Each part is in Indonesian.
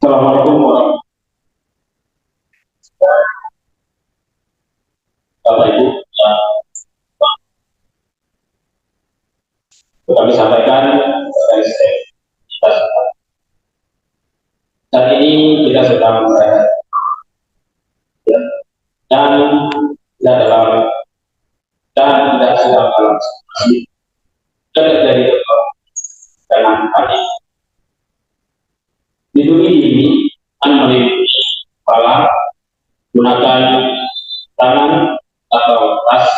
Assalamualaikum warahmatullahi wabarakatuh. Kami sampaikan dari saat ini kita sedang dan tidak dalam dan tidak sedang dalam situasi terjadi dengan hari di dunia ini meliputi kepala gunakan tangan atau tas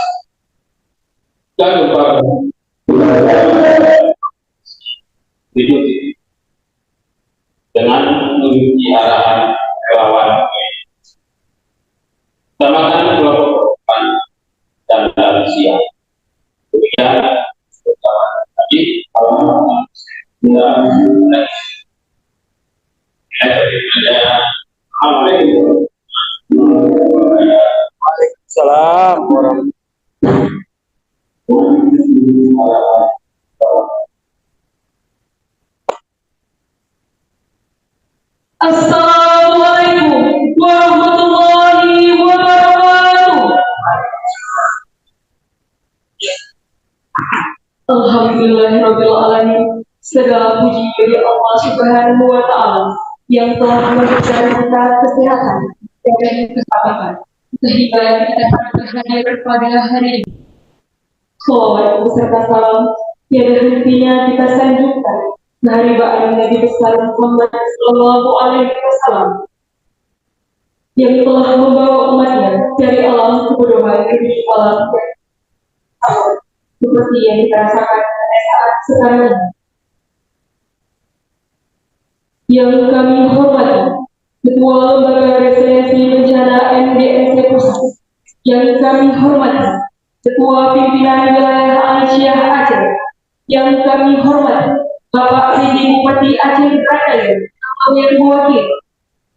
dan lupa diikuti dengan mengikuti arahan relawan utamakan kelompok korban dan lansia. Demikian tadi Waalaikumsalam warahmatullahi Assalamualaikum warahmatullahi wabarakatuh. Alhamdulillahirabbil alamin. Segala puji bagi Allah Subhanahu wa taala yang telah memberikan kita kesehatan dan keselamatan sehingga kita dapat hadir pada hari ini. Salawat beserta salam yang hentinya kita sanjungkan dari baginda Nabi besar Muhammad Sallallahu Alaihi Wasallam yang telah membawa umatnya dari alam kebodohan ke alam seperti yang kita rasakan pada saat sekarang ini. Yang kami hormati Ketua Lembaga Resiliensi Bencana MDSC Pusat, yang kami hormati Ketua Pimpinan Wilayah Aisyah Aceh, yang kami hormati Bapak Sidi Bupati Aceh Raya atau yang wakil,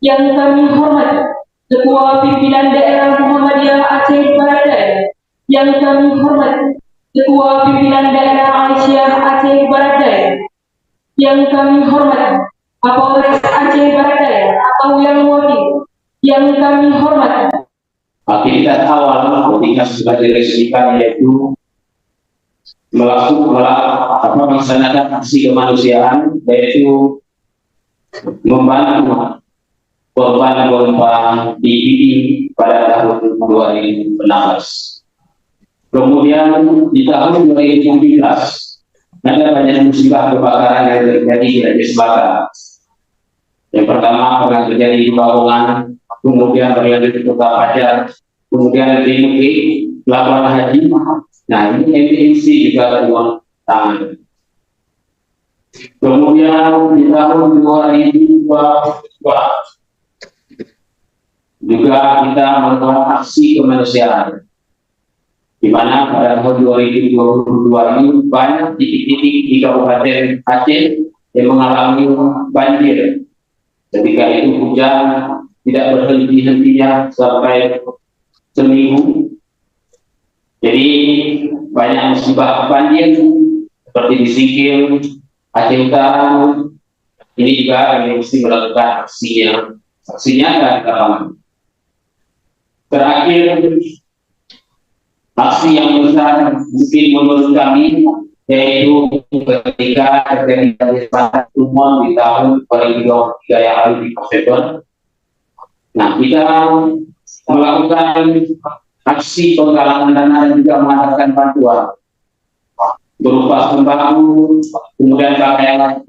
yang kami hormati Ketua Pimpinan Daerah Muhammadiyah Aceh Barat Daya, yang kami hormati Ketua Pimpinan Daerah Aisyah Aceh Barat Daya, yang kami hormati Kapolres Aceh Barat Daya atau yang wakil, yang kami hormati. Aktivitas awal ketika sudah diresmikan yaitu melaksanakan aksi kemanusiaan, yaitu membantu korban gempa di Pidi pada tahun 2016. Kemudian di tahun 2017 ada banyak musibah kebakaran yang terjadi di Aceh Selatan. Yang pertama pernah terjadi di Balongan, kemudian berlanjut di Kota Padang, kemudian di Mekah, Pelabuhan Haji. Nah, ini MTMC juga uang tangan. Kemudian di tahun 2022 juga kita melakukan aksi kemanusiaan, di mana pada tahun 2022 ini banyak titik-titik di Kabupaten Aceh yang mengalami banjir. Ketika itu hujan tidak berhenti-hentinya sampai seminggu. Jadi banyak musibah banjir seperti di Sikil, Aceh Utara. Ini juga yang mesti melakukan aksinya dan lapangan. Terakhir, aksi yang besar mungkin menurut kami yaitu ketika terjadi tumbuhan di tahun 2023 yang lalu di Poseidon. Nah, kita melakukan aksi penggalangan dana dan juga mengantarkan bantuan berupa sembako, kemudian pakaian,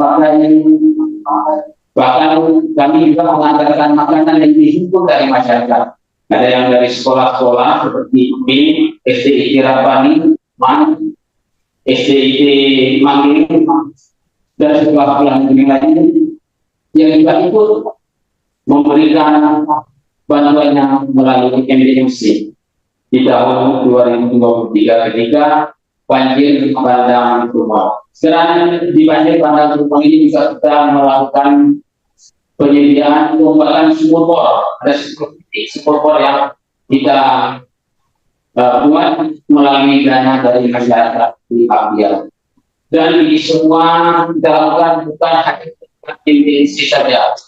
bahkan kami juga mengantarkan makanan yang dihimpun dari masyarakat. Ada yang dari sekolah-sekolah seperti UIN, SDIT Rapani, MAN, SDIT Mangling, dan sekolah-sekolah lainnya yang juga ikut memberikan bantuannya melalui MDMC di tahun 2023 ketika banjir bandang Tumpang. Sekarang di banjir bandang Tumpang ini juga kita melakukan penyediaan pembuatan sumur bor. Ada sumur bor yang kita buat melalui dana dari masyarakat di Abia. Dan ini semua kita lakukan bukan hanya intensif saja,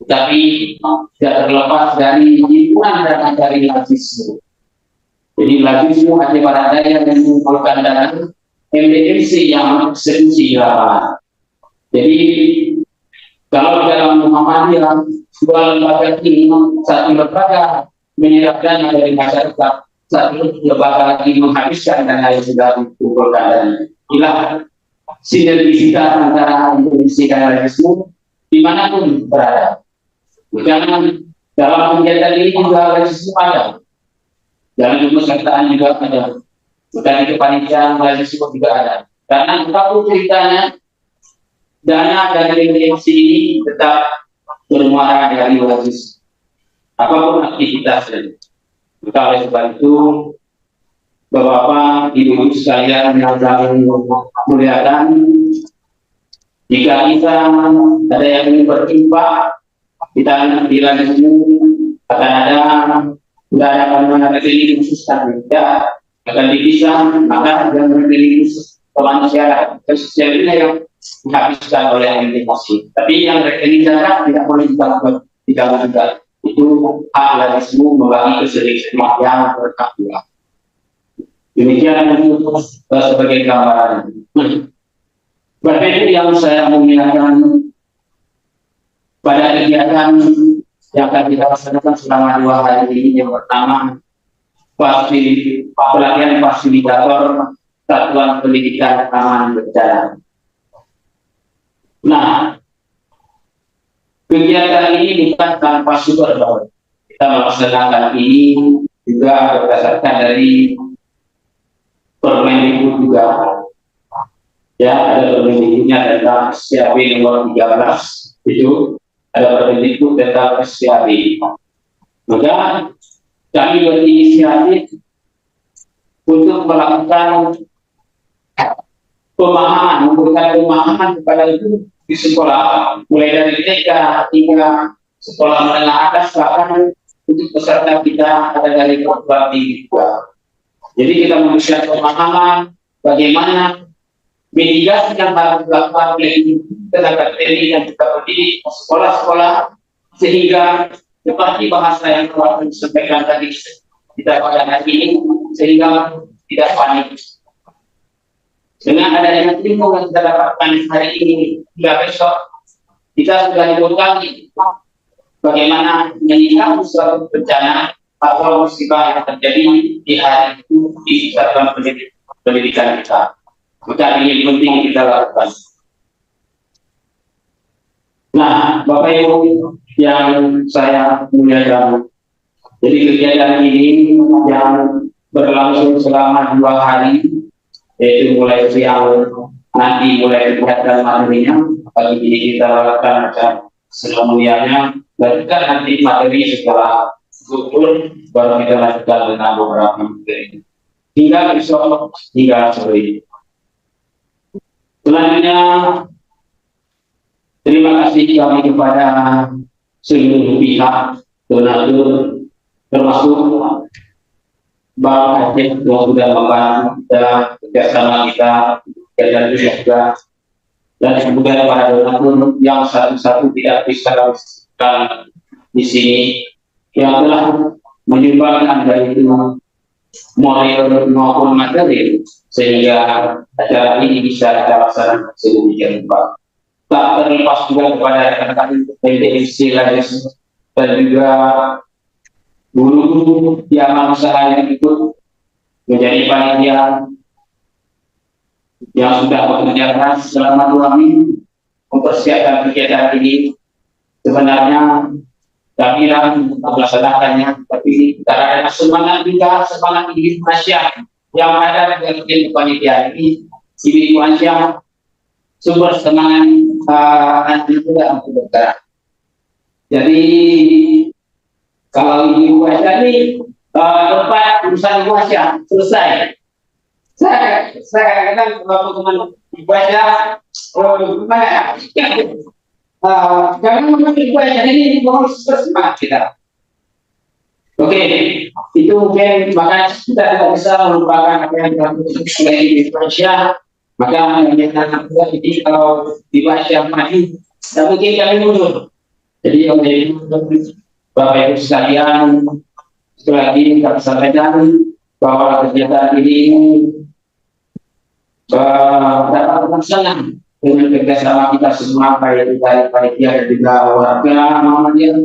tapi tidak terlepas dari himpunan dana dari Lazismu. Jadi Lazismu hanya barada yang mengumpulkan dana, MDMC yang eksekusi di lapangan. Jadi kalau dalam Muhammadiyah dua lembaga ini, satu lembaga menyerap dana dari masyarakat, satu lembaga lagi menghabiskan dana yang sudah dikumpulkan, dan inilah sinergisitas antara Indonesia dan Lazismu dimanapun berada. Jangan dalam kegiatan ini juga Lazismu ada, dalam kepesertaan juga ada, dan kepanitiaan Lazismu juga ada. Karena apapun ceritanya, dana dari MDMC ini tetap bermuara dari Lazismu, apapun aktivitasnya. Maka oleh sebab itu, Bapak-bapak, ibu-ibu sekalian yang kami muliakan, jika kita ada yang ingin berjumpa, kita di Lazismu akan ada pandangan rekening khusus tidak akan dipisah, maka ada rekening khusus kemanusiaan sosialnya yang dihabiskan oleh MDMC. Tapi yang rekening zakat tidak boleh digabungkan. Itu hak Lazismu membagi keselisihan yang berkah. Demikian sebagai gambaran. Bapak Ibu yang saya muliakan, pada kegiatan yang akan kita laksanakan selama 2 hari ini, yang pertama pelatihan fasilitator satuan pendidikan aman bencana. Nah, kegiatan ini bukan tanpa sumber, bahwa kita melaksanakan ini juga berdasarkan dari Permendikbud juga, ya, ada Permendikbudnya tentang SPAB nomor 13, itu ada Permendikbud tentang SPAB. Maka kami berinisiatif untuk melakukan pemahaman, memberikan pemahaman kepada ibu di sekolah, mulai dari TK hingga sekolah menengah atas, bahkan untuk peserta kita ada dari perguruan tinggi juga. Jadi kita memberikan pemahaman bagaimana mitigasi yang harus dilakukan oleh tenaga pendidik dan juga pendidik sekolah-sekolah, sehingga seperti bahasa yang telah disampaikan tadi kita pada hari ini, sehingga tidak panik. Dengan adanya info yang kita dapatkan hari ini hingga besok, kita sudah dibekali bagaimana menyikapi suatu bencana atau musibah yang terjadi di hari itu di satuan pendidikan kita. Maka ini penting kita lakukan. Nah, Bapak Ibu yang saya muliakan, jadi kegiatan ini yang berlangsung selama 2 hari, yaitu mulai siang nanti mulai kegiatan materinya, pagi ini kita lakukan acara semuanya, dan juga nanti materi setelah gugur baru kita lanjutkan dengan beberapa materi hingga besok hingga sore. Selanjutnya, terima kasih kami kepada seluruh pihak donatur, termasuk Bank Aceh yang sudah membantu kita, kerjasama kita, dan juga kemudian para donatur yang satu-satu tidak bisa disebutkan di sini, yang telah menyumbangkan dari itu moral maupun materi, sehingga acara ini bisa kita laksanakan sedemikian rupa. Tak terlepas juga kepada rekan-rekan MDMC Lazismu dan juga guru yang usaha yang ikut menjadi panitia yang sudah bekerja keras selama 2 minggu mempersiapkan kegiatan ini. Sebenarnya kami ingin melaksanakannya, tapi karena ada semangat juga, semangat Ibu Asia yang ada di panitia ini, Ibu Asia sumber semangat nanti juga untuk bergerak. Jadi kalau Ibu Asia ini tempat urusan Ibu Asia selesai. Saya kadang kalau teman Ibu Asia, gimana? Karena memang Ibu Asia ini harus bersemangat kita. Oke, itu mungkin makanya kita tidak bisa melupakan apa yang dilakukan oleh Ibu Asia. Maka menjadikan juga jadi kalau Ibu Asia maju, tak mungkin kami mundur. Jadi oleh itu Bapak Ibu sekalian, sekali lagi kami sampaikan bahwa kegiatan ini dapat terlaksana dengan kerjasama kita semua, baik dari panitia dan juga warga Muhammadiyah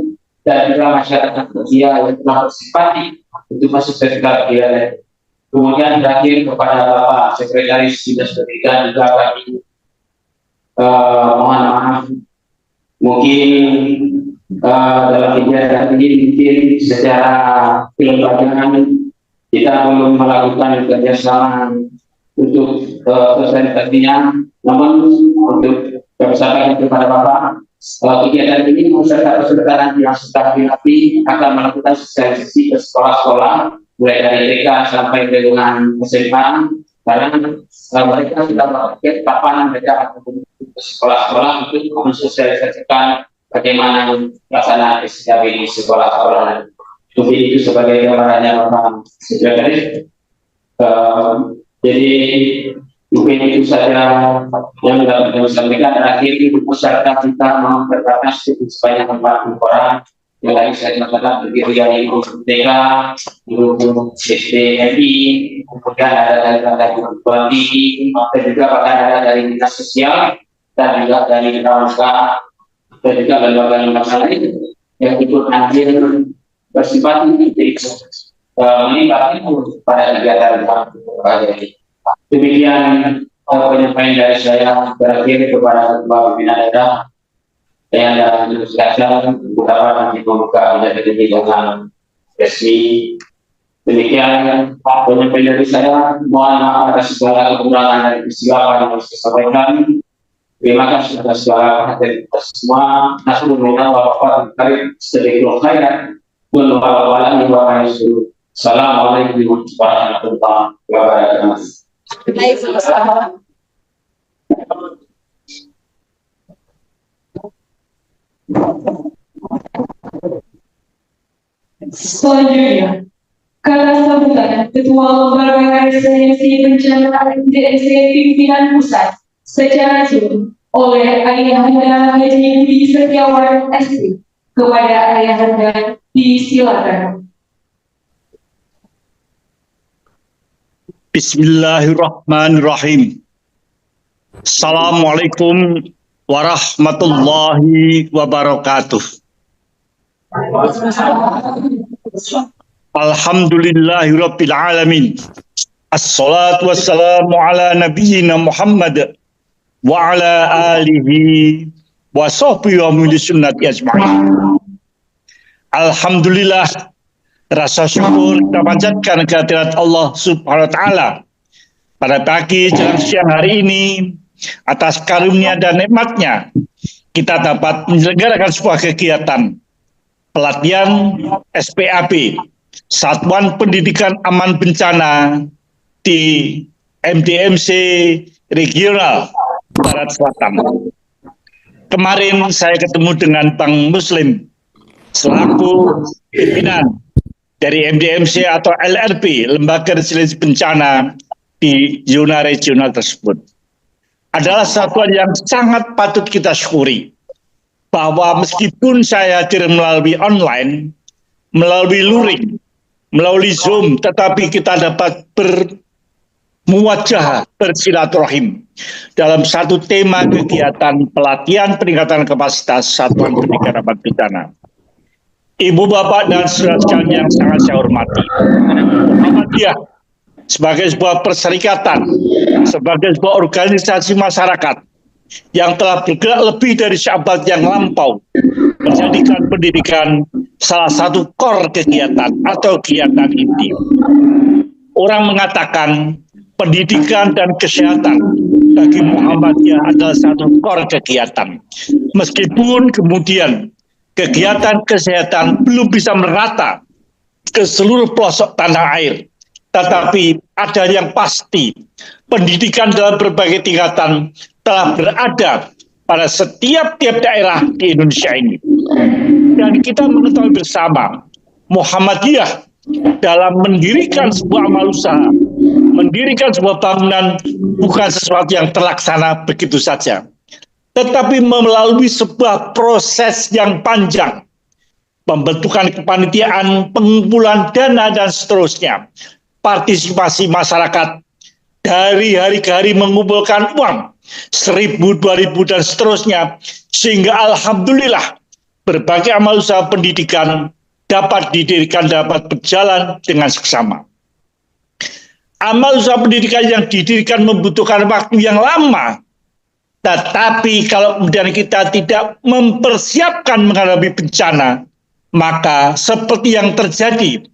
dan juga masyarakat Muhammadiyah yang telah bersempati untuk masuk sertifikat kegiatan. Kemudian terakhir kepada Bapak Sekretaris Dinas Pendidikan juga kami mohon maaf, mungkin dalam kegiatan ini mungkin secara kelembagaan kita belum melakukan kerjasama untuk sosialisasinya, namun untuk kami sampaikan kepada Bapak, kegiatan ini beserta peserta yang sudah dilatih akan melakukan sosialisasi ke sekolah-sekolah mulai dari TK sampai dengan SMA, karena mereka sudah melakukan kapan mereka akan ke sekolah-sekolah untuk mensosialisasikan bagaimana pelaksanaan SDAB di sekolah-sekolah. Mungkin itu sebagai gambarannya Bapak Sekretaris. Jadi mungkin itu saja yang dapat kami sampaikan. Terakhir, peserta kita mau terbatas sebanyak 40 orang. Yang tadi saya katakan terdiri dari guru TK, guru SDMI, kemudian ada dari perguruan tinggi, dan juga bahkan ada dari dinas sosial, dan juga dari pramuka, dan juga lembaga-lembaga lain yang ikut hadir bersifat meningkatkan pada kegiatan ini. Demikian penyampaian dari saya. Terakhir kepada Ketua Pimpinan Daerah yang dalam discussion beberapa nanti membuka menjadi dengan resmi. Demikian penyampaian dari saya. Mohon maaf atas segala kekurangan dari peristiwa yang harus disampaikan. Terima kasih atas segala perhatian kita semua. Nasalulillah wa wafat karim sedekul khairan. Assalamualaikum warahmatullahi wabarakatuh. Baik, sama-sama. Selanjutnya, kata sambutan Ketua Lembaga Resiliensi Bencana DSC Pimpinan Pusat secara langsung oleh Ayahanda Haji Budi Setiawan ST. Kepada Ayahanda disilakan. Bismillahirrahmanirrahim. Assalamualaikum warahmatullahi wabarakatuh. Alhamdulillahirabbil alamin. Assalatu wassalamu ala nabiyyina Muhammad wa ala alihi wa sahbihi wa min sunnati ajma'in. Alhamdulillah, rasa syukur kita panjatkan kehadirat Allah Subhanahu wa taala pada pagi jelang siang hari ini atas karunia dan nikmatnya kita dapat menyelenggarakan sebuah kegiatan pelatihan SPAB, Satuan Pendidikan Aman Bencana di MDMC Regional Barat Selatan. Kemarin saya ketemu dengan Bang Muslim selaku pimpinan dari MDMC atau LRB, Lembaga Resiliensi Bencana di zona regional tersebut. Adalah satuan yang sangat patut kita syukuri, bahwa meskipun saya hadir melalui online, melalui luring, melalui Zoom, tetapi kita dapat bermuwajah, bersilaturahim dalam satu tema kegiatan pelatihan peningkatan kapasitas Satuan Pendidikan Aman Bencana. Ibu, Bapak, dan saudara sekalian yang sangat saya hormati, Muhammadiyah sebagai sebuah perserikatan, sebagai sebuah organisasi masyarakat yang telah bergerak lebih dari seabad yang lampau, menjadikan pendidikan salah satu core kegiatan atau kegiatan inti. Orang mengatakan pendidikan dan kesehatan bagi Muhammadiyah adalah satu core kegiatan. Meskipun kemudian kegiatan kesehatan belum bisa merata ke seluruh pelosok tanah air, tetapi ada yang pasti, pendidikan dalam berbagai tingkatan telah berada pada setiap-tiap daerah di Indonesia ini. Dan kita mengetahui bersama, Muhammadiyah dalam mendirikan sebuah amal usaha, mendirikan sebuah bangunan bukan sesuatu yang terlaksana begitu saja. tetapi melalui sebuah proses yang panjang, pembentukan kepanitiaan, pengumpulan dana, dan seterusnya, partisipasi masyarakat dari hari ke hari mengumpulkan uang 1.000, 2.000, dan seterusnya, sehingga alhamdulillah berbagai amal usaha pendidikan dapat didirikan, dapat berjalan dengan seksama. Amal usaha pendidikan yang didirikan membutuhkan waktu yang lama, tetapi kalau kemudian kita tidak mempersiapkan menghadapi bencana, maka seperti yang terjadi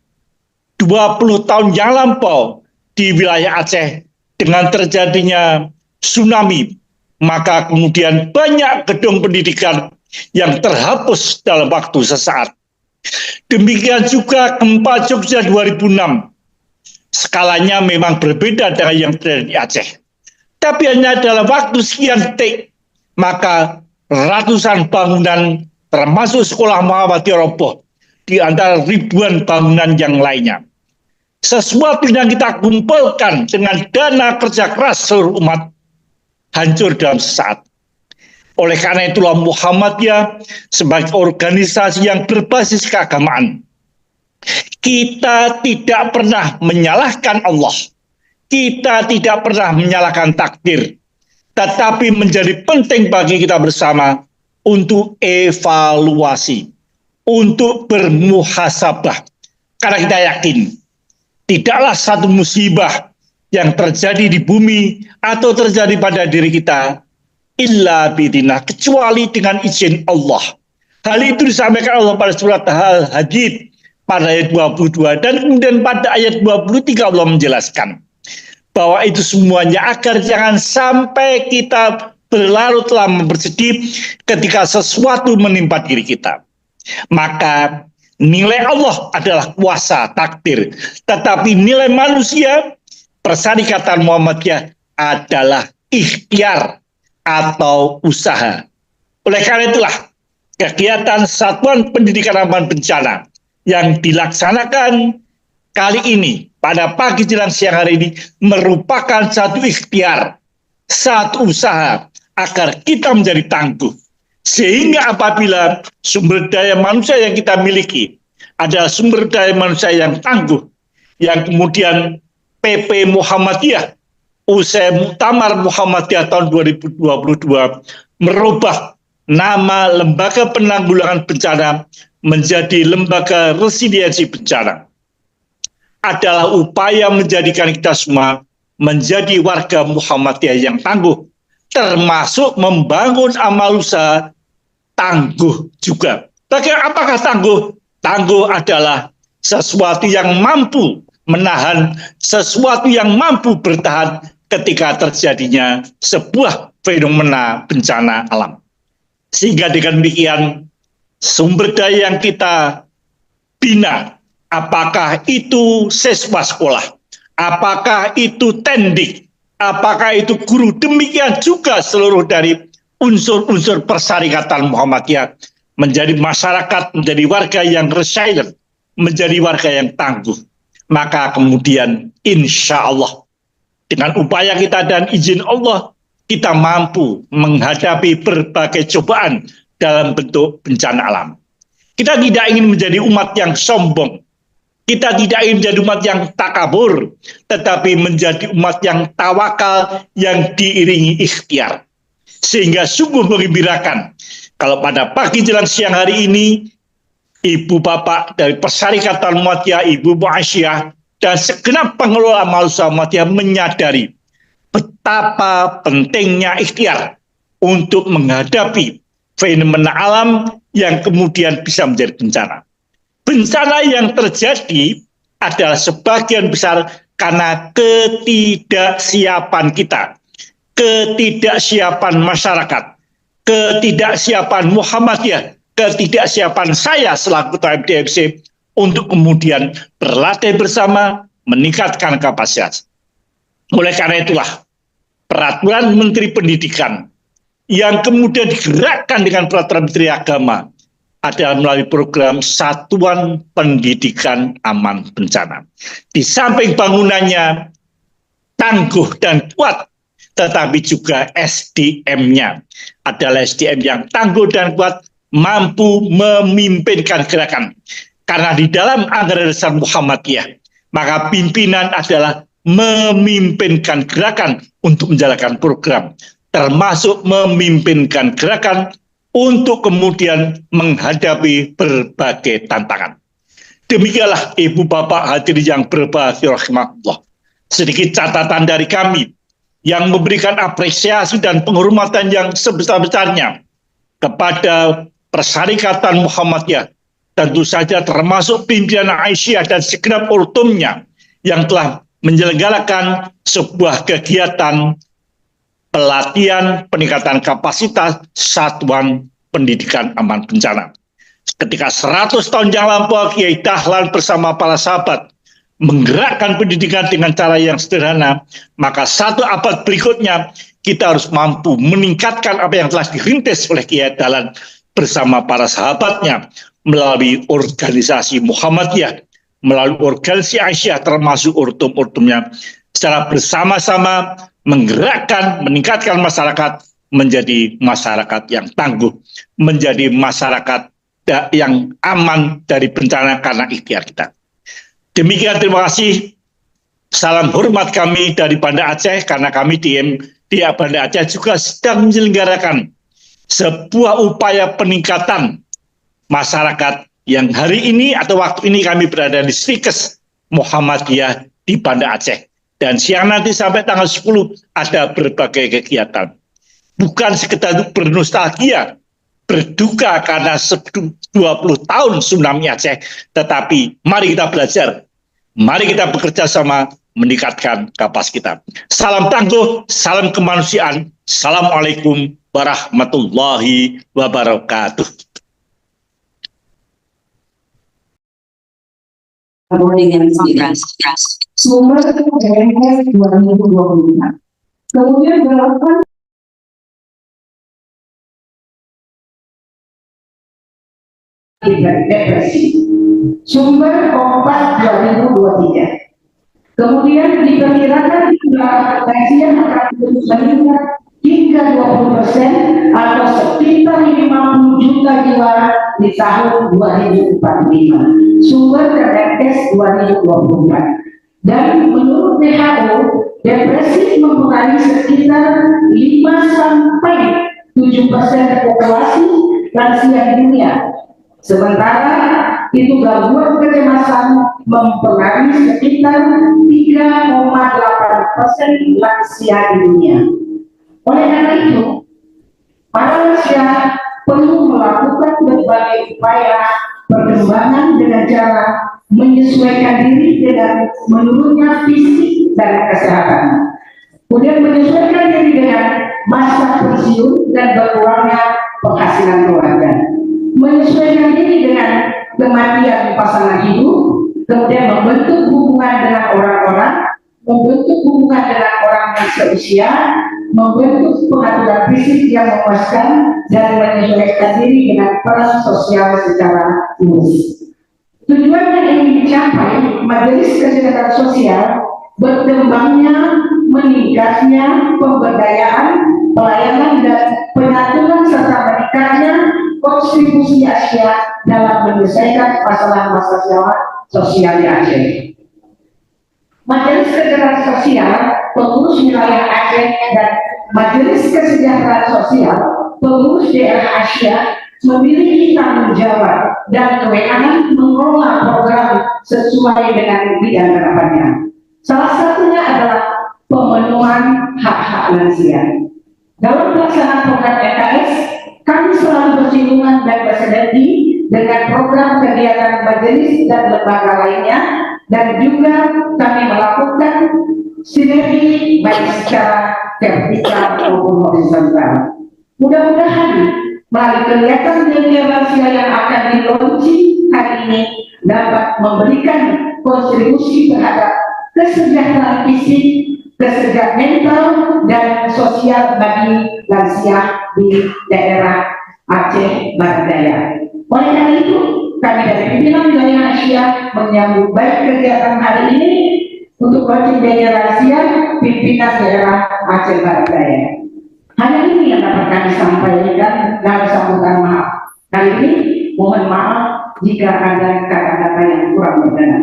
20 tahun yang lampau di wilayah Aceh dengan terjadinya tsunami, maka kemudian banyak gedung pendidikan yang terhapus dalam waktu sesaat. Demikian juga gempa Jogja 2006. Skalanya memang berbeda dengan yang terjadi di Aceh. Tapi hanya dalam waktu sekian detik, maka ratusan bangunan termasuk sekolah Muhammadiyah roboh di antara ribuan bangunan yang lainnya. Sesuatu yang kita kumpulkan dengan dana kerja keras seluruh umat hancur dalam sesaat. Oleh karena itulah Muhammadiyah sebagai organisasi yang berbasis keagamaan, kita tidak pernah menyalahkan Allah, kita tidak pernah menyalahkan takdir, tetapi menjadi penting bagi kita bersama untuk evaluasi, untuk bermuhasabah. Karena kita yakin tidaklah satu musibah yang terjadi di bumi atau terjadi pada diri kita illa bidinah, kecuali dengan izin Allah. Hal itu disampaikan Allah pada surat Al-Hadid pada ayat 22, dan kemudian pada ayat 23 Allah menjelaskan bahwa itu semuanya agar jangan sampai kita berlarut-larut bersedih ketika sesuatu menimpa diri kita. Maka nilai Allah adalah kuasa takdir, tetapi nilai manusia, Persyarikatan Muhammadiyah, adalah ikhtiar atau usaha. Oleh karena itulah kegiatan Satuan Pendidikan Aman Bencana yang dilaksanakan kali ini pada pagi jelang siang hari ini merupakan satu ikhtiar, satu usaha agar kita menjadi tangguh. Sehingga apabila sumber daya manusia yang kita miliki adalah sumber daya manusia yang tangguh, yang kemudian PP Muhammadiyah usai Muktamar Muhammadiyah tahun 2022 merubah nama Lembaga Penanggulangan Bencana menjadi Lembaga Resiliensi Bencana, adalah upaya menjadikan kita semua menjadi warga Muhammadiyah yang tangguh, termasuk membangun amal usaha tangguh juga. Apakah tangguh? Tangguh adalah sesuatu yang mampu menahan, sesuatu yang mampu bertahan ketika terjadinya sebuah fenomena bencana alam. Sehingga dengan demikian, sumber daya yang kita bina, apakah itu siswa sekolah, apakah itu tendik, apakah itu guru, demikian juga seluruh dari unsur-unsur Persyarikatan Muhammadiyah menjadi masyarakat, menjadi warga yang resilient, menjadi warga yang tangguh. Maka kemudian insya Allah dengan upaya kita dan izin Allah, kita mampu menghadapi berbagai cobaan dalam bentuk bencana alam. Kita tidak ingin menjadi umat yang sombong, kita tidak ingin menjadi umat yang takabur, tetapi menjadi umat yang tawakal, yang diiringi ikhtiar. Sehingga sungguh menggembirakan kalau pada pagi jelang siang hari ini, ibu bapak dari Persyarikatan Muhammadiyah, Ibu Aisyah, dan segenap pengelola amal usaha Muhammadiyah menyadari betapa pentingnya ikhtiar untuk menghadapi fenomena alam yang kemudian bisa menjadi bencana. Bencana yang terjadi adalah sebagian besar karena ketidaksiapan kita, ketidaksiapan masyarakat, ketidaksiapan Muhammadiyah, ketidaksiapan saya selaku Ketua MDMC untuk kemudian berlatih bersama, meningkatkan kapasitas. Oleh karena itulah, Peraturan Menteri Pendidikan yang kemudian digerakkan dengan Peraturan Menteri Agama adalah melalui program Satuan Pendidikan Aman Bencana. Di samping bangunannya tangguh dan kuat, tetapi juga SDM-nya adalah SDM yang tangguh dan kuat, mampu memimpinkan gerakan. Karena di dalam Anggaran Dasar Muhammadiyah, maka pimpinan adalah memimpinkan gerakan untuk menjalankan program, termasuk memimpinkan gerakan untuk kemudian menghadapi berbagai tantangan. Demikianlah Ibu Bapak hadirin yang berbahagia rahmatullah. Sedikit catatan dari kami yang memberikan apresiasi dan penghormatan yang sebesar-besarnya kepada Persyarikatan Muhammadiyah, tentu saja termasuk pimpinan Aisyah dan segenap ultumnya yang telah menyelenggarakan sebuah kegiatan pelatihan peningkatan kapasitas satuan pendidikan aman bencana. Ketika 100 tahun yang lampau Kiai Dahlan bersama para sahabat menggerakkan pendidikan dengan cara yang sederhana, maka 1 abad berikutnya kita harus mampu meningkatkan apa yang telah dirintis oleh Kiai Dahlan bersama para sahabatnya melalui organisasi Muhammadiyah, melalui organisasi Aisyah termasuk urtum-urtumnya, secara bersama-sama menggerakkan, meningkatkan masyarakat menjadi masyarakat yang tangguh, menjadi masyarakat yang aman dari bencana karena ikhtiar kita. Demikian, terima kasih. Salam hormat kami dari Banda Aceh, karena kami di Banda Aceh juga sedang menyelenggarakan sebuah upaya peningkatan masyarakat yang hari ini atau waktu ini kami berada di Stikes Muhammadiyah di Banda Aceh. Dan siang nanti sampai tanggal 10 ada berbagai kegiatan. Bukan sekedar untuk bernostalgia, berduka karena 20 tahun tsunami Aceh, tetapi mari kita belajar, mari kita bekerja sama meningkatkan kapasitas kita. Salam tangguh, salam kemanusiaan. Assalamualaikum warahmatullahi wabarakatuh. Dengan sumber DMS 2025. Kemudian berlakukan depresi. Sumber obat 2023. Kemudian diperkirakan jumlah kajian akan terus meningkat hingga 20% atau sekitar 50 juta jiwa di tahun 2045. Sumber DMS 2024. Dan menurut WHO, depresi mempengaruhi sekitar 5-7% populasi lansia di dunia. Sementara itu gangguan kecemasan mempengaruhi sekitar 3,8% lansia di dunia. Oleh karena itu, para lansia perlu melakukan berbagai upaya perkembangan dengan cara menyesuaikan diri dengan menurunnya fisik dan kesehatan. Kemudian menyesuaikan diri dengan masa pensiun dan berkurangnya penghasilan keluarga. Menyesuaikan diri dengan kematian pasangan hidup, kemudian membentuk hubungan dengan orang-orang, membentuk hubungan dengan orang yang seusia, membentuk pengaturan fisik yang memuaskan, dan menyesuaikan diri dengan peran sosial secara luas. Tujuan yang ingin dicapai Majelis Kesehatan Sosial berkembangnya, meningkatnya pemberdayaan, pelayanan, dan penyatuan serta meningkatnya kontribusi Asia dalam menyelesaikan masalah-masalah sosial di Aceh. Majelis Kesehatan Sosial pengurus wilayah Aceh dan Majelis Kesejahteraan Sosial pengurus daerah Asia memiliki tanggung jawab dan kewenangan mengelola program sesuai dengan bidang harapannya. Salah satunya adalah pemenuhan hak-hak lansia. Dalam pelaksanaan program EKS, kami selalu bersinggungan dan bersinergi dengan program kegiatan majelis dan lembaga lainnya, dan juga kami melakukan sinergi baik secara vertikal maupun horizontal. Mudah-mudahan melalui kegiatan lansia yang akan di-launching hari ini dapat memberikan kontribusi terhadap kesejahteraan fisik, kesejahteraan mental, dan sosial bagi lansia di daerah Aceh Barat Daya. Oleh karena itu, kami dari pimpinan wilayah Asia menyambut baik kegiatan hari ini untuk Wakil Daerah Asia Pimpinan Daerah Aceh Barat Daya. Hanya ini yang dapat kami sampaikan dalam sambutan maaf. Kali ini mohon maaf jika ada kata-kata yang kurang berkenan.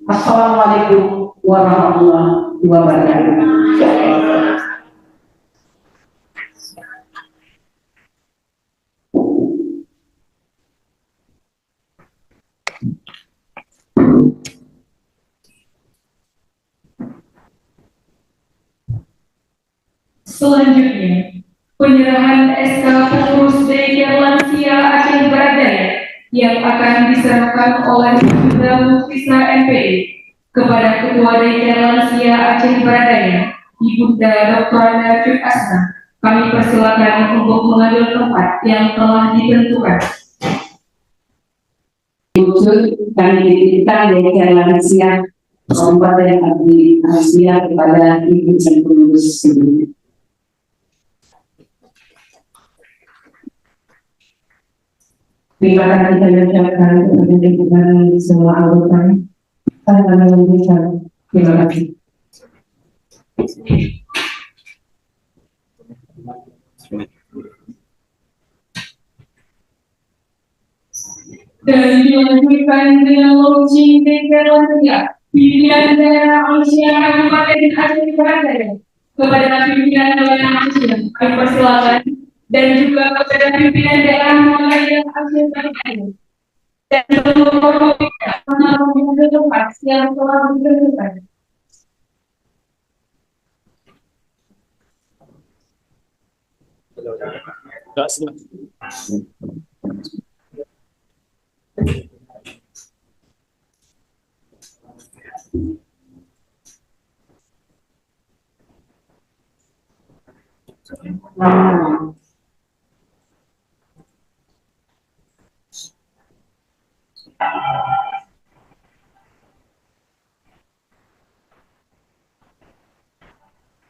Assalamualaikum warahmatullahi wabarakatuh. Selanjutnya, penyerahan SK pengurus Daycare Lansia Aceh Barat Daya yang akan diserahkan oleh Bunda Mufisa MPI kepada Ketua Daycare Lansia Aceh Barat Daya, Ibunda Dr. Najib Asna. Kami persilakan untuk mengambil tempat yang telah ditentukan. Khusus kami dititipkan Daycare Lansia Kabupaten Abdi Asia kepada Ibu dan pengurus sebelumnya. Terima kasih saya ucapkan kepada dukungan semua anggota. Saya mengucapkan terima kasih. Dan dilanjutkan dengan launching Daycare Lansia Pimpinan Daerah Asia Kabupaten Aceh Barat Daya kepada Pimpinan Daerah Asia. Kami persilakan dan juga kepada Pimpinan Daerah Mulai Aceh Barat Daya dan seluruh pimpinan tempat yang telah ditentukan.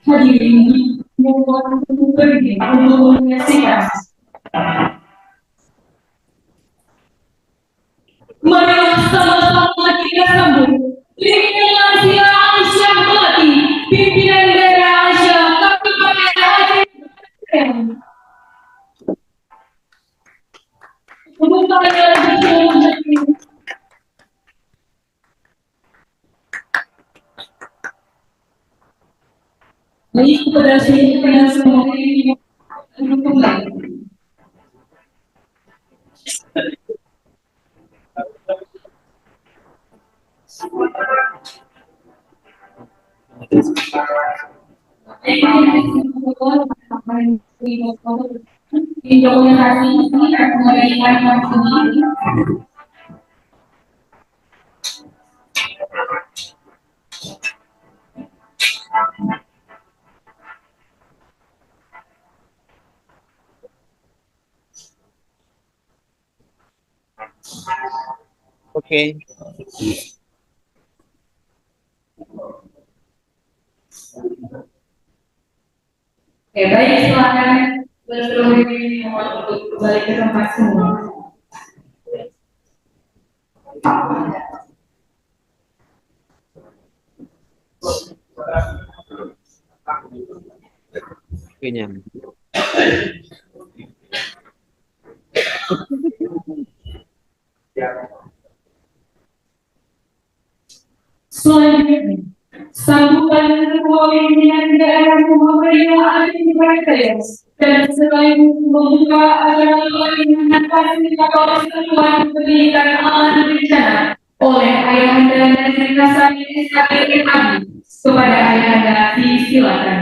Hadirin mohon berdiri untuk menyaksikan. Marilah sama-sama kita sambut Daycare Lansia Aisyah Melati, Pimpinan Daerah Asia Kabupaten Aceh. Pembukaannya dilakukan. Baik kepada semua ini kembali. Oke. Oke, baik, silakan berseluruh diri untuk kembali ke tempat semua. Kayaknya. Selanjutnya, sambutan Ketua Pimpinan Daerah Muhammadiyah Aceh Barat Daya dan selain membuka acara pelatihan fasilitator keseluruhan pendidikan aman bencana oleh Ayahanda Nazir Kasani SKPM Abi. Kepada Ayahanda disilakan.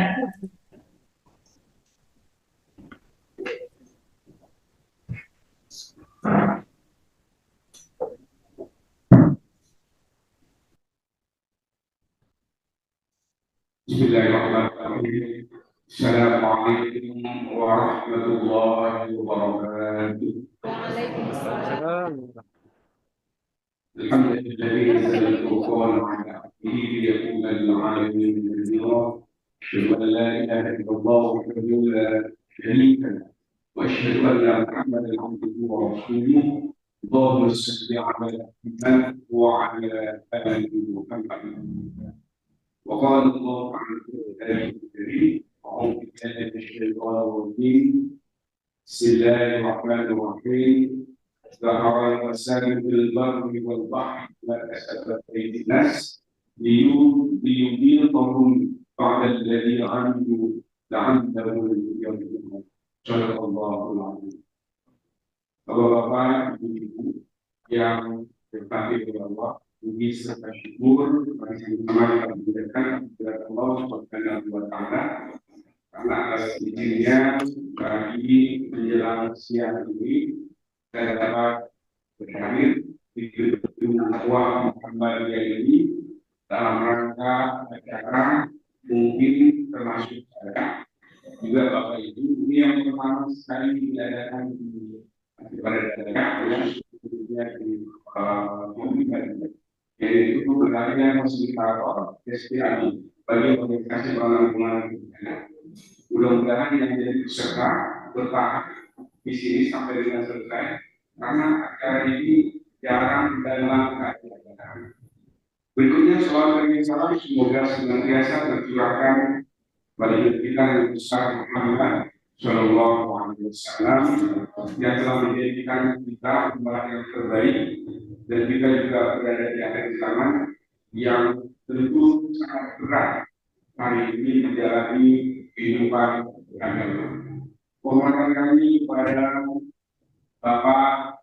Bismillahirrahmanirrahim. Assalamualaikum warahmatullahi wabarakatuh. Alhamdulillah sallallahu ala abdihi liyakuna lil'alamin nadhira. Asyhadu an la ilaha illallah wahdahu la syarika lahu wa asyhadu anna Muhammadan abduhu wa rasuluh. اللهم صل على محمد وعلى آل محمد. وقال الله عن الكتاب الكريم: أعوذ بالله من الشيطان الرجيم. بسم الله الرحمن الرحيم. ظهر الفساد في البر والبحر بما كسبت أيدي الناس ليذيقهم بعد الذي عملوا لعلهم يرجعون. صدق الله العظيم. Bapak-bapak, ibu-ibu yang berkati oleh Allah, puji serta syukur masih sama kita berikan kepada Allah Subhanahu wa Ta'ala karena atas izinnya bagi menjelang siang ini saya dapat berhadir di gedung Dakwah Muhammadiyah ini dalam rangka acara mungkin termasuk saya juga Bapak Ibu ini yang pertama sekali diadakan di pada daerah yang sebetulnya di komunitas, yaitu benarnya fasilitator SPAD bagi organisasi penanggulangan bencana. Mudah-mudahan yang jadi peserta bertahan di sini sampai dengan selesai, karena acara ini jarang dalam keadaan. Berikutnya soal dari salam, semoga senantiasa tercurahkan pada kita yang besar Muhammad Sallallahu Alaihi Wasallam yang telah menjadikan kita umat yang terbaik, dan kita juga berada di akhir zaman yang tentu sangat berat hari ini menjalani kehidupan agama. Penghormatan kami kepada Bapak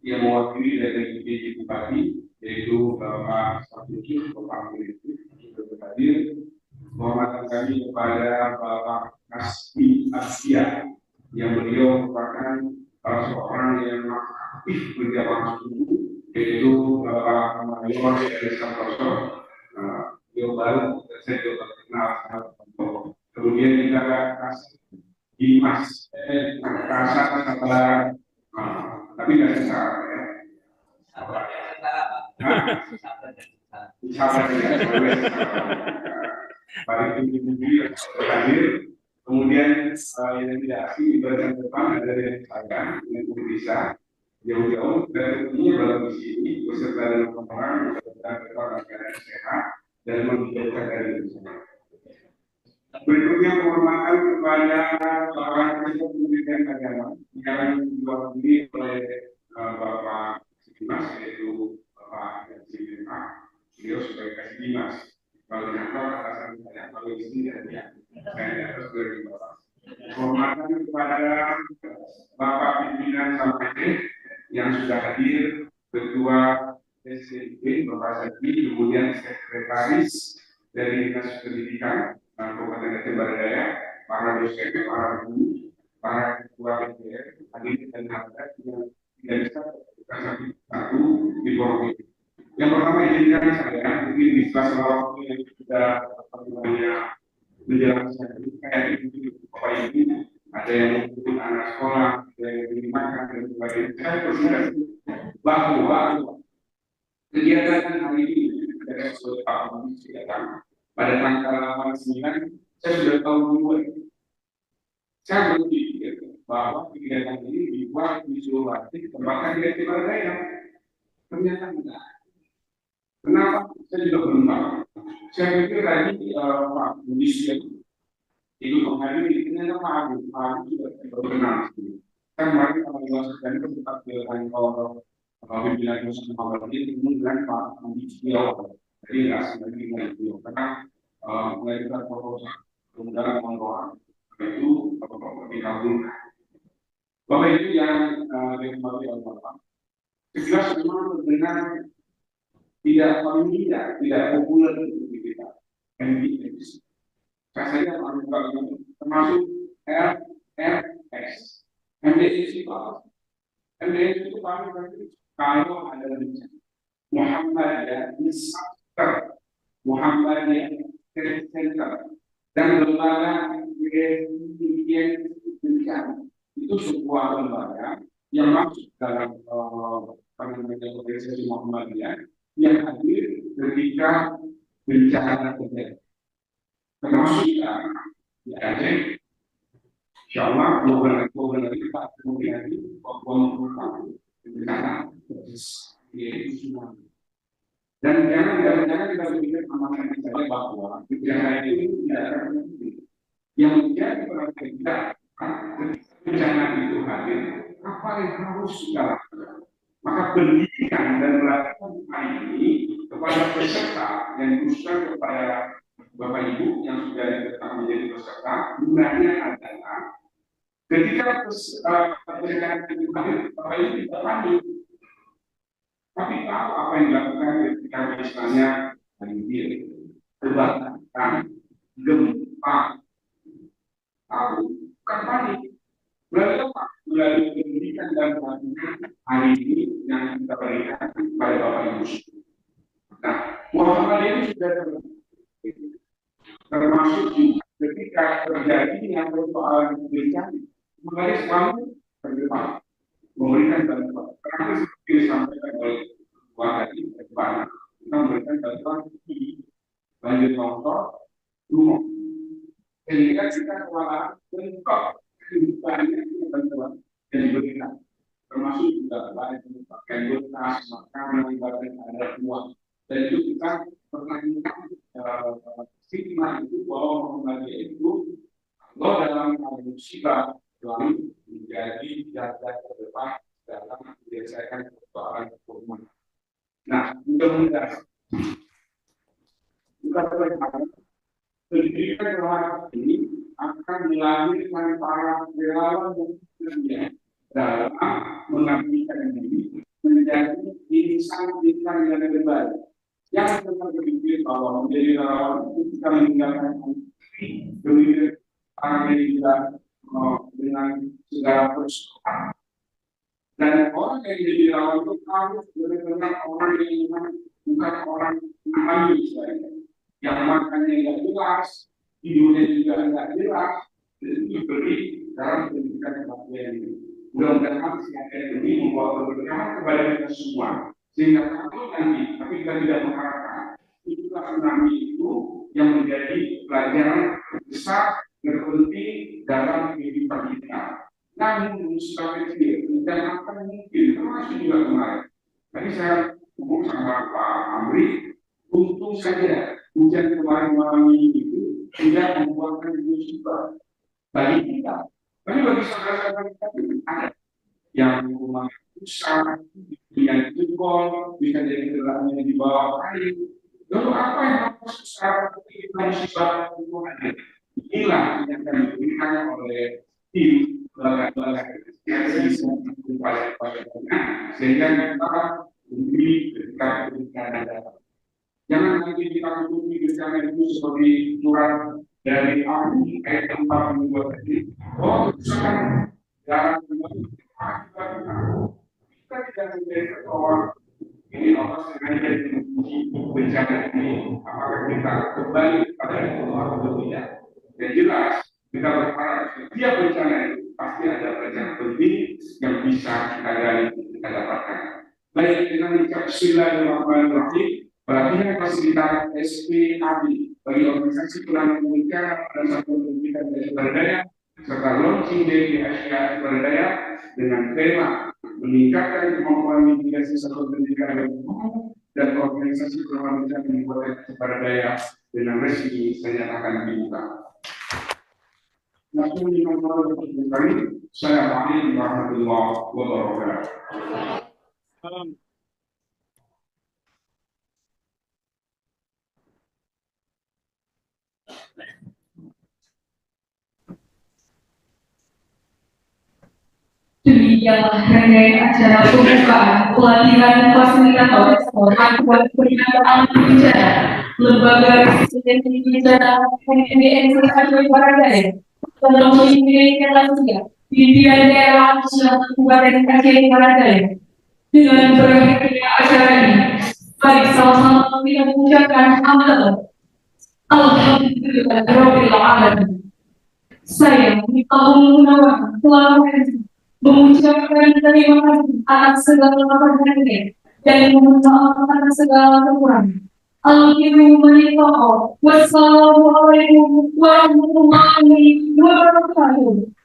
yang mewakili dari PJ Bupati, yaitu Bapak Sapuji, Bapak Polisi, sudah berhadir. Penghormatan kami kepada Bapak Kasbi Asia, yang beliau merupakan salah seorang yang aktif berjalan sungguh, yaitu Bapak Mayor dari Santoso. Beliau baru, saya juga kenal. Kemudian kita kasih Dimas, Kasar setelah, tapi nggak salah ya. Sabar ya. Baik ibu-ibu yang hadir, kemudian yang tidak asing di bagian depan ada yang saya yang bisa jauh-jauh dari ini dalam di sini beserta dengan orang beserta dengan negara sehat dan menjauhkan dari bencana. Berikutnya penghormatan kepada para pendidikan agama yang diwakili oleh Bapak Dimas, yaitu Bapak Dimas, beliau sebagai Kasih Dimas. Kalau yang atasan saya, kalau di sini saya di atas dari Bapak. Penghormatan kepada Bapak pimpinan sampai yang sudah hadir, Ketua SCIP, Bapak Sadi, kemudian Sekretaris dari Dinas Pendidikan Kabupaten Aceh Baradaya, para dosen, para guru, para ketua DPR, hadir dan hadir yang tidak bisa sampai satu di forum ini. Yang pertama izinkan saya mungkin di salah waktu yang sudah menjelang kayak itu Bapak Ibu, ada yang mengikuti anak sekolah, ada yang beri makan dan sebagainya. Saya percaya bahwa kegiatan hari ini dari sesuatu tahun kegiatan pada tanggal 8/9 saya sudah tahu duluan. Saya berpikir bahwa kegiatan ini dibuat di Sulawesi, bahkan di daerah ternyata benar. Kenapa? Saya juga belum tahu. Saya pikir tadi Pak Budi itu menghadiri, ternyata Pak Agus juga berkenal. Kan kemarin kalau dilakukan itu tetap ke kantor pimpinan Nusa Muhammad ini dengan Pak Budi Setiawan. Jadi nggak sebenarnya dengan beliau, karena mulai kita proposal kemudian mendoa itu dikabulkan. Bapak itu yang dikembali oleh Bapak. Jelas memang dengan tidak familiar, tidak populer di kita. MBS. Rasanya paling termasuk RS. MBS itu apa? MBS itu paling kalau ada bencana. Muhammadiyah Center, Muhammadiyah Center, dan lembaga penelitian bencana itu sebuah lembaga yang masuk dalam organisasi Muhammadiyah yang hadir ketika bencana terjadi. Termasuk kita di Aceh, insya Allah program kita kemudian di Papua bencana yaitu tsunami. Dan jangan kita berpikir amankan saja bahwa bencana itu tidak akan terjadi. Yang menjadi perhatian kita bencana itu hadir, apa yang harus kita lakukan? Maka pendidikan dan melakukan hari ini kepada peserta yang khususnya kepada Bapak Ibu yang sudah tetap menjadi peserta, gunanya adalah ketika bencana itu hadir, Bapak Ibu tidak panik, tapi tahu apa yang dilakukan ketika misalnya banjir, kebakaran, gempa, tahu bukan panik. Melalui apa? Melalui pendidikan dan pelatihan hari ini yang kita berikan kepada Bapak Ibu. Nah, Muhammad ini sudah termasuk ketika terjadi yang persoalan bencana, mulai selalu terdepan memberikan bantuan. Karena seperti disampaikan oleh warga di depan, kita memberikan bantuan di banjir longsor, rumah, sehingga kita kewalahan lengkap kehidupannya bantuan yang diberikan, termasuk juga bahan pakaian bekas, makanan, ibarat ada uang, dan itu kita pernah stigma itu bahwa Muhammadiyah itu kalau dalam musibah selalu menjadi garda terdepan dalam menyelesaikan persoalan hukum. Nah, mudah-mudahan kita berharap pendidikan rohani ini akan melahirkan para relawan yang bekerja dalam mengabdikan diri menjadi insan-insan yang terbaik. Yang tetap berpikir bahwa menjadi relawan itu kita meninggalkan diri orang yang kita dengan segala persoalan. Dan orang yang jadi relawan itu harus benar-benar orang yang bukan orang amali misalnya, yang makannya nggak jelas, tidurnya juga nggak jelas, dan itu diberi dalam pendidikan pelatihan ini. Mudah-mudahan siaran ini membawa keberkahan kepada kita semua, sehingga kalau nanti, tapi kita tidak mengharapkan, itulah tsunami itu yang menjadi pelajaran besar terpenting dalam kehidupan kita. Namun musibah kecil dan akan mungkin termasuk juga kemarin. Tadi saya ngomong sama Pak Amri, untung saja hujan kemarin malam ini itu tidak membuatkan musibah bagi kita. Tapi bagi saudara-saudara kita ada yang rumah rusak, yang jebol, bisa jadi kendaraannya di bawah air. Lalu apa yang harus secara musibah itu ada? Inilah yang akan diberikan oleh tim lembaga yang sehingga kita memberi ketika bencana datang. Jangan nanti kita memberi bencana itu seperti surat dari ahli ayat 42 tadi. Oh, sekarang jangan kita tidak menjadi orang ini Allah sengaja menguji bencana ini. Apakah kita kembali pada Allah atau tidak? Yang jelas kita berharap setiap bencana itu pasti ada pelajaran penting yang bisa kita gali, kita dapatkan. Baik dengan ucap Bismillahirrahmanirrahim, pelatihan fasilitas SPAB bagi organisasi penanggung bencana dan satuan pendidikan dan sumber daya serta launching dari Asia sumber daya dengan tema meningkatkan kemampuan mitigasi satuan pendidikan dan organisasi penanggung bencana di Kabupaten sumber daya dengan resmi saya akan dibuka. Assalamualaikum warahmatullahi wabarakatuh. Demikianlah rangkaian acara pembukaan pelatihan fasilitator alat peningkatan bencana Lembaga Resistensi Bencana NDNC Baradaya dalam mengimplementasikan Asia pimpinan daerah Kabupaten Aceh Baradaya. Dengan berakhirnya acara ini, baik sama-sama kita mengucapkan Alhamdulillahirabbil alamin. Saya Miftahul Munawwar telah mengucapkan terima kasih atas segala perhatian dan memohon maaf atas segala kekurangan. Wassalamualaikum warahmatullahi wabarakatuh.